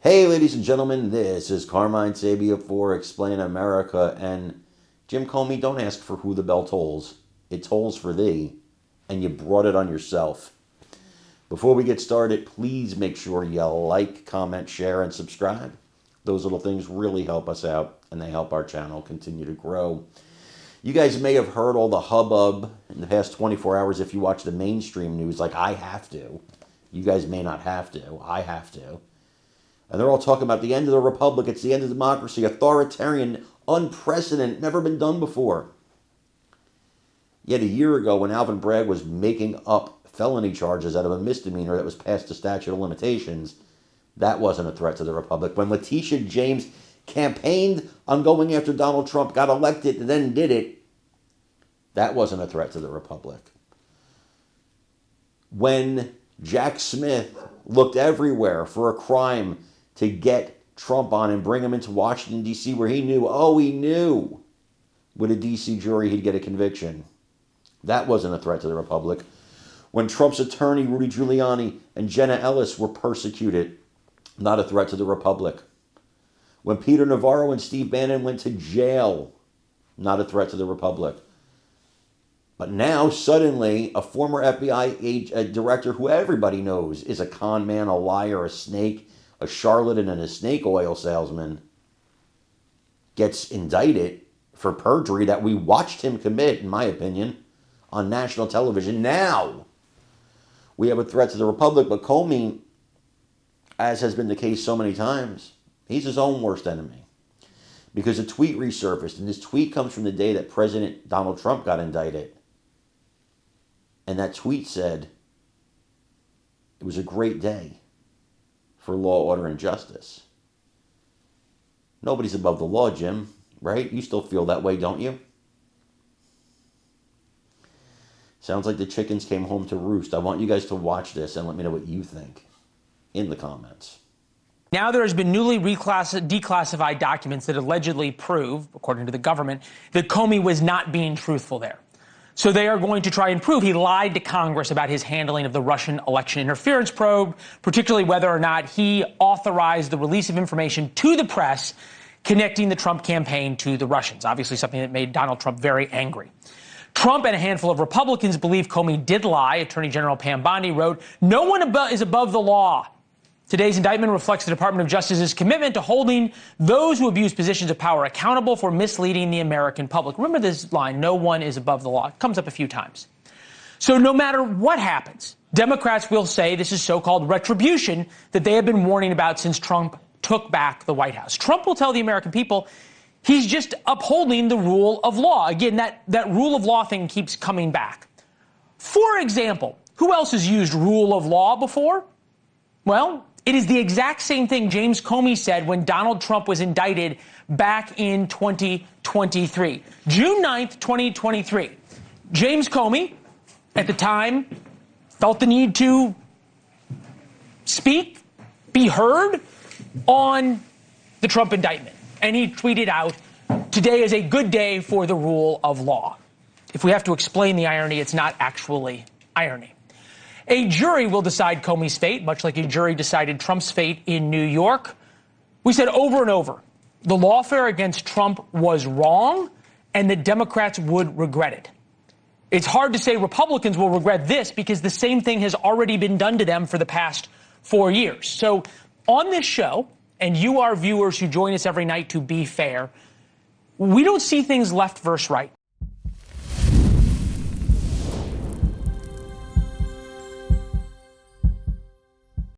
Hey, ladies and gentlemen, this is Carmine Sabia for Explain America. And Jim Comey, don't ask for who the bell tolls. It tolls for thee, and you brought it on yourself. Before we get started, please make sure you like, comment, share, and subscribe. Those little things really help us out, and they help our channel continue to grow. You guys may have heard all the hubbub in the past 24 hours if you watch the mainstream news, like I have to. You guys may not have to. I have to. And they're all talking about the end of the republic. It's the end of democracy. Authoritarian, unprecedented, never been done before. Yet a year ago, when Alvin Bragg was making up felony charges out of a misdemeanor that was past the statute of limitations, that wasn't a threat to the republic. When Letitia James campaigned on going after Donald Trump, got elected, and then did it, that wasn't a threat to the republic. When Jack Smith looked everywhere for a crime to get Trump on and bring him into Washington, D.C., where he knew with a D.C. jury he'd get a conviction. That wasn't a threat to the republic. When Trump's attorney, Rudy Giuliani, and Jenna Ellis were persecuted, not a threat to the republic. When Peter Navarro and Steve Bannon went to jail, not a threat to the republic. But now, suddenly, a former FBI director who everybody knows is a con man, a liar, a snake, a charlatan, and a snake oil salesman gets indicted for perjury that we watched him commit, in my opinion, on national television. Now, we have a threat to the republic, but Comey, as has been the case so many times, he's his own worst enemy. Because a tweet resurfaced, and this tweet comes from the day that President Donald Trump got indicted. And that tweet said, it was a great day for law, order, and justice. Nobody's above the law, Jim, right? You still feel that way, don't you? Sounds like the chickens came home to roost. I want you guys to watch this and let me know what you think in the comments. Now there has been newly declassified documents that allegedly prove, according to the government, that Comey was not being truthful there. So they are going to try and prove he lied to Congress about his handling of the Russian election interference probe, particularly whether or not he authorized the release of information to the press connecting the Trump campaign to the Russians, obviously something that made Donald Trump very angry. Trump and a handful of Republicans believe Comey did lie. Attorney General Pam Bondi wrote, "No one is above the law." Today's indictment reflects the Department of Justice's commitment to holding those who abuse positions of power accountable for misleading the American public. Remember this line, no one is above the law. It comes up a few times. So no matter what happens, Democrats will say this is so-called retribution that they have been warning about since Trump took back the White House. Trump will tell the American people he's just upholding the rule of law. Again, that rule of law thing keeps coming back. For example, who else has used rule of law before? Well, it is the exact same thing James Comey said when Donald Trump was indicted back in 2023. June 9th, 2023. James Comey, at the time, felt the need to speak, be heard on the Trump indictment. And he tweeted out, "Today is a good day for the rule of law." If we have to explain the irony, it's not actually irony. A jury will decide Comey's fate, much like a jury decided Trump's fate in New York. We said over and over, the lawfare against Trump was wrong, and the Democrats would regret it. It's hard to say Republicans will regret this because the same thing has already been done to them for the past 4 years. So on this show, and you are viewers who join us every night to be fair, we don't see things left versus right.